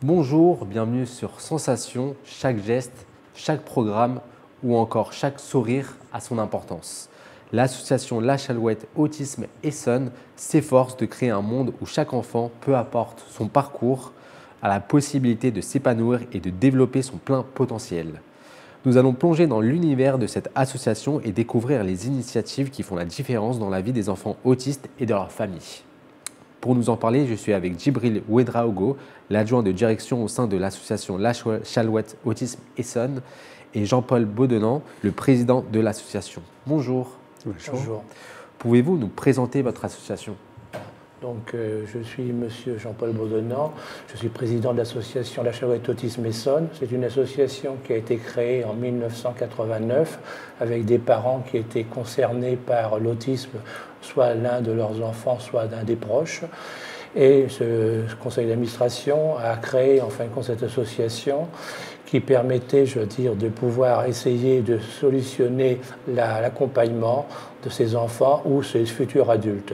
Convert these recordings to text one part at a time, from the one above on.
Bonjour, bienvenue sur Sensation. Chaque geste, chaque programme ou encore chaque sourire a son importance. L'association Lâche Alouette Autisme Essonne s'efforce de créer un monde où chaque enfant, peu importe son parcours, a la possibilité de s'épanouir et de développer son plein potentiel. Nous allons plonger dans l'univers de cette association et découvrir les initiatives qui font la différence dans la vie des enfants autistes et de leurs familles. Pour nous en parler, je suis avec Djibril Ouedraogo, l'adjoint de direction au sein de l'association Lâche Alouette Autisme Essonne, et Jean-Paul Beaudenant, le président de l'association. Bonjour. Bonjour. Pouvez-vous nous présenter votre association ? Je suis monsieur Jean-Paul Beaudenant, je suis président de l'association Lâche Alouette Autisme Essonne. C'est une association qui a été créée en 1989 avec des parents qui étaient concernés par l'autisme, soit l'un de leurs enfants, soit d'un des proches. Et ce conseil d'administration a créé en fin de compte cette association qui permettait, je veux dire, de pouvoir essayer de solutionner l'accompagnement de ces enfants ou ces futurs adultes.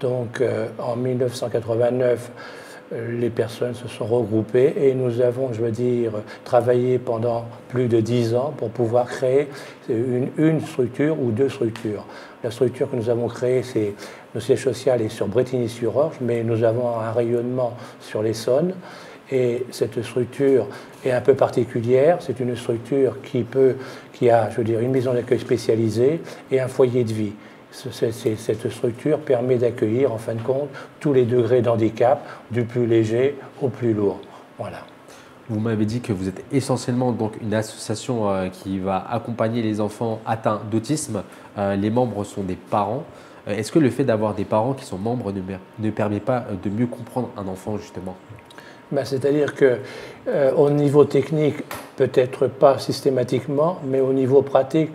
Donc en 1989, les personnes se sont regroupées et nous avons, je veux dire, travaillé pendant plus de 10 ans pour pouvoir créer une structure ou deux structures. La structure que nous avons créée, c'est le siège social est sur Brétigny-sur-Orge, mais nous avons un rayonnement sur l'Essonne. Et cette structure est un peu particulière. C'est une structure qui a, je veux dire, une maison d'accueil spécialisée et un foyer de vie. Cette structure permet d'accueillir, en fin de compte, tous les degrés d'handicap, du plus léger au plus lourd. Voilà. Vous m'avez dit que vous êtes essentiellement donc une association qui va accompagner les enfants atteints d'autisme. Les membres sont des parents. Est-ce que le fait d'avoir des parents qui sont membres ne permet pas de mieux comprendre un enfant, justement ? C'est-à-dire qu'au niveau technique, peut-être pas systématiquement, mais au niveau pratique,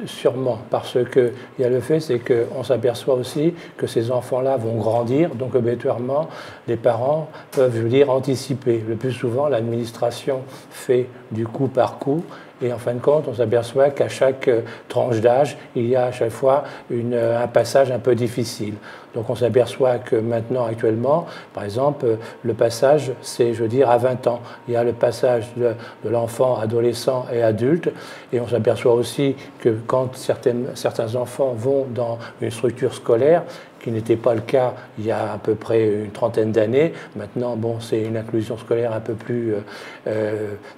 sûrement, parce qu'il y a le fait, c'est qu'on s'aperçoit aussi que ces enfants-là vont grandir, donc obligatoirement, les parents peuvent, je veux dire, anticiper. Le plus souvent, l'administration fait du coup par coup, et en fin de compte, on s'aperçoit qu'à chaque tranche d'âge, il y a à chaque fois un passage un peu difficile. Donc on s'aperçoit que maintenant, actuellement, par exemple, le passage, c'est, je veux dire, à 20 ans. Il y a le passage de l'enfant, adolescent et adulte, et on s'aperçoit aussi que quand certains enfants vont dans une structure scolaire, qui n'était pas le cas il y a à peu près une trentaine d'années. Maintenant, bon, c'est une inclusion scolaire un peu plus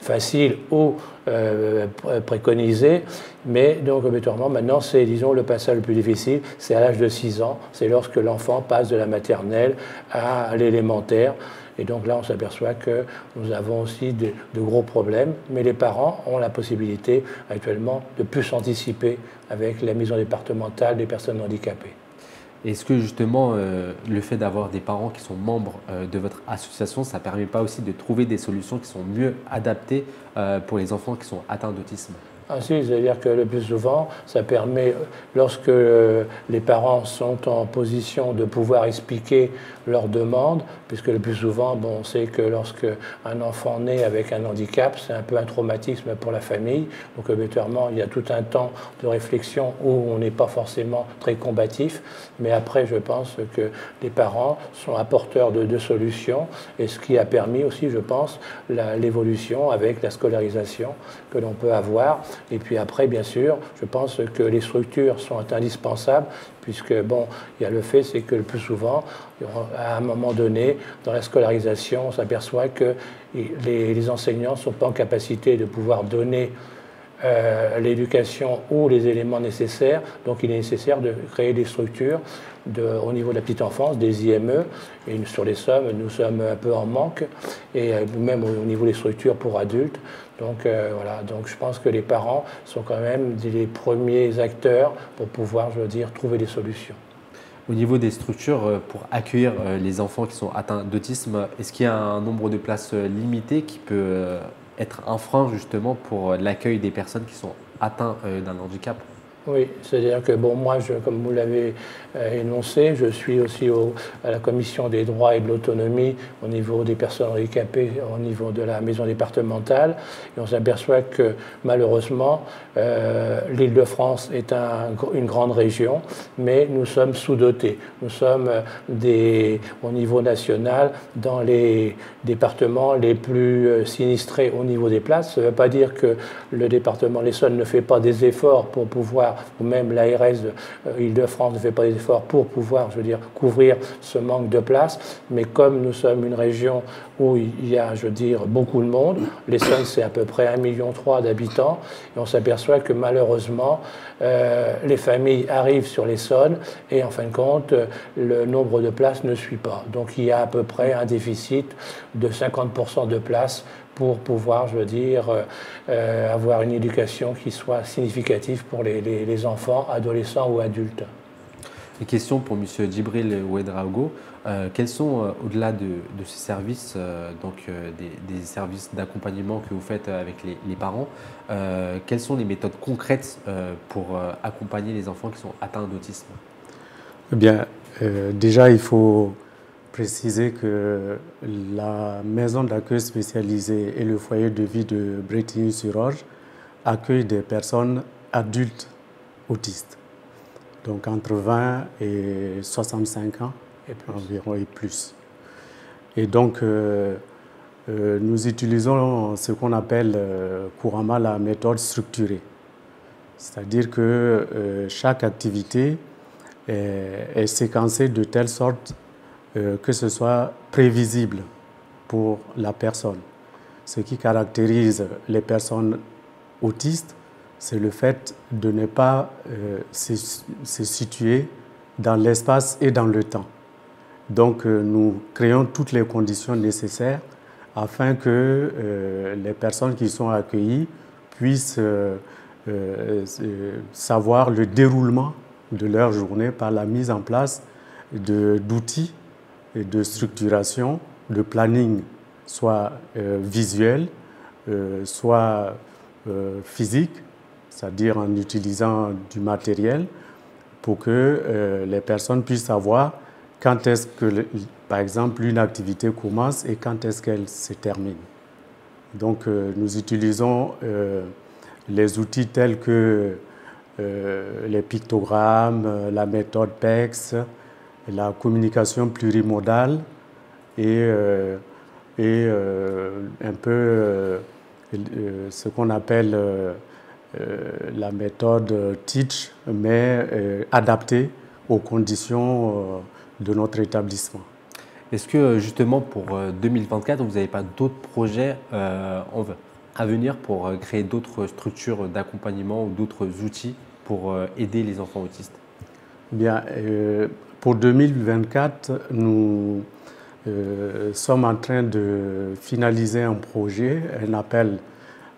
facile ou préconisée, mais donc obligatoirement, maintenant, c'est, disons, le passage le plus difficile, c'est à l'âge de 6 ans, c'est lorsque l'enfant passe de la maternelle à l'élémentaire. Et donc là, on s'aperçoit que nous avons aussi de gros problèmes, mais les parents ont la possibilité actuellement de plus anticiper avec la maison départementale des personnes handicapées. Est-ce que justement le fait d'avoir des parents qui sont membres de votre association, ça ne permet pas aussi de trouver des solutions qui sont mieux adaptées pour les enfants qui sont atteints d'autisme ? Ah si, c'est-à-dire que le plus souvent, ça permet, lorsque les parents sont en position de pouvoir expliquer leurs demandes, puisque le plus souvent, bon, on sait que lorsque un enfant naît avec un handicap, c'est un peu un traumatisme pour la famille. Donc obligatoirement, il y a tout un temps de réflexion où on n'est pas forcément très combatif. Mais après, je pense que les parents sont apporteurs de solutions, et ce qui a permis aussi, je pense, l'évolution avec la scolarisation que l'on peut avoir. Et puis après, bien sûr, je pense que les structures sont indispensables, puisque, bon, il y a le fait, c'est que le plus souvent, à un moment donné, dans la scolarisation, on s'aperçoit que les enseignants ne sont pas en capacité de pouvoir donner l'éducation ou les éléments nécessaires. Donc il est nécessaire de créer des structures au niveau de la petite enfance, des IME. Et sur les sommes, nous sommes un peu en manque, et même au niveau des structures pour adultes. Donc voilà, donc je pense que les parents sont quand même les premiers acteurs pour pouvoir, je veux dire, trouver des solutions. Au niveau des structures, pour accueillir les enfants qui sont atteints d'autisme, est-ce qu'il y a un nombre de places limité qui peut être un frein justement pour l'accueil des personnes qui sont atteintes d'un handicap ? Oui, c'est-à-dire que bon, moi, comme vous l'avez énoncé, je suis aussi à la commission des droits et de l'autonomie au niveau des personnes handicapées, au niveau de la maison départementale. Et on s'aperçoit que malheureusement, l'Île-de-France est une grande région, mais nous sommes sous-dotés. Nous sommes au niveau national dans les départements les plus sinistrés au niveau des places. Ça ne veut pas dire que le département l'Essonne ne fait pas des efforts pour pouvoir, ou même l'ARS Île-de-France ne fait pas des efforts pour pouvoir, je veux dire, couvrir ce manque de place. Mais comme nous sommes une région où il y a, je veux dire, beaucoup de monde, l'Essonne c'est à peu près 1,3 million d'habitants, et on s'aperçoit que malheureusement, les familles arrivent sur l'Essonne et en fin de compte, le nombre de places ne suit pas. Donc il y a à peu près un déficit de 50% de places pour pouvoir, je veux dire, avoir une éducation qui soit significative pour les enfants, adolescents ou adultes. Une question pour M. Djibril Ouedraogo. Quels sont, au-delà de ces services, des services d'accompagnement que vous faites avec les parents, quelles sont les méthodes concrètes pour accompagner les enfants qui sont atteints d'autisme? Eh bien, déjà, il faut préciser que la maison d'accueil spécialisée et le foyer de vie de Brétigny-sur-Orge accueillent des personnes adultes autistes, donc entre 20 et 65 ans environ et plus. Et donc, nous utilisons ce qu'on appelle couramment la méthode structurée, c'est-à-dire que chaque activité est séquencée de telle sorte que ce soit prévisible pour la personne. Ce qui caractérise les personnes autistes, c'est le fait de ne pas se situer dans l'espace et dans le temps. Donc nous créons toutes les conditions nécessaires afin que les personnes qui sont accueillies puissent savoir le déroulement de leur journée par la mise en place d'outils et de structuration, de planning, soit visuel, soit physique, c'est-à-dire en utilisant du matériel pour que les personnes puissent savoir quand est-ce que, par exemple, une activité commence et quand est-ce qu'elle se termine. Donc, nous utilisons les outils tels que les pictogrammes, la méthode PEX, la communication plurimodale et un peu ce qu'on appelle la méthode TEACH, mais adaptée aux conditions de notre établissement. Est-ce que justement pour 2024, vous n'avez pas d'autres projets à venir pour créer d'autres structures d'accompagnement ou d'autres outils pour aider les enfants autistes? Bien, pour 2024, nous sommes en train de finaliser un projet, un appel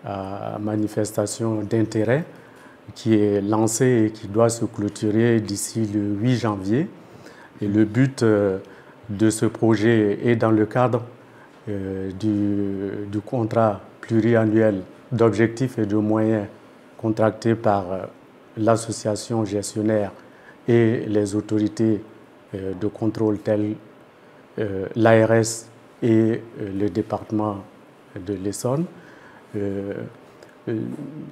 à manifestation d'intérêt qui est lancé et qui doit se clôturer d'ici le 8 janvier. Et le but de ce projet est dans le cadre du contrat pluriannuel d'objectifs et de moyens contracté par l'association gestionnaire et les autorités de contrôle telles l'ARS et le département de l'Essonne.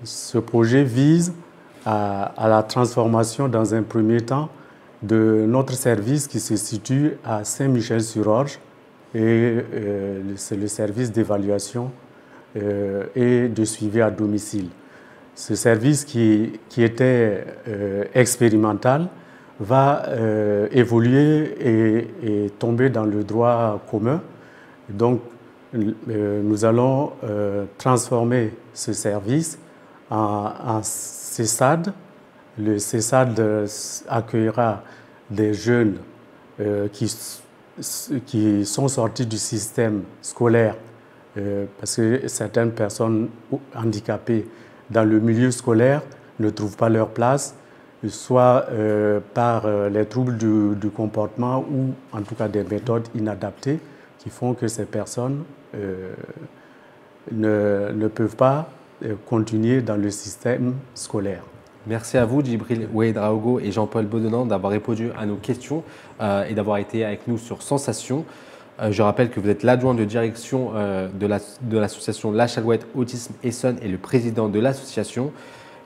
Ce projet vise à la transformation dans un premier temps de notre service qui se situe à Saint-Michel-sur-Orge et c'est le service d'évaluation et de suivi à domicile. Ce service qui était expérimental va évoluer et tomber dans le droit commun. Donc, nous allons transformer ce service en CESAD. Le CESAD accueillera des jeunes qui sont sortis du système scolaire parce que certaines personnes handicapées dans le milieu scolaire ne trouvent pas leur place, soit par les troubles du comportement ou en tout cas des méthodes inadaptées qui font que ces personnes ne peuvent pas continuer dans le système scolaire. Merci à vous, Djibril Ouedraogo et Jean-Paul Baudonnant, d'avoir répondu à nos questions et d'avoir été avec nous sur Sensation. Je rappelle que vous êtes l'adjoint de direction de l'association La Chalouette Autisme Essonne et le président de l'association.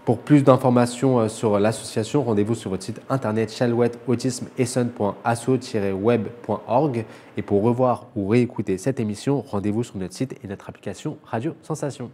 Pour plus d'informations sur l'association, rendez-vous sur votre site internet chalouetteautismeessonne.asso-web.org. Et pour revoir ou réécouter cette émission, rendez-vous sur notre site et notre application Radio Sensation.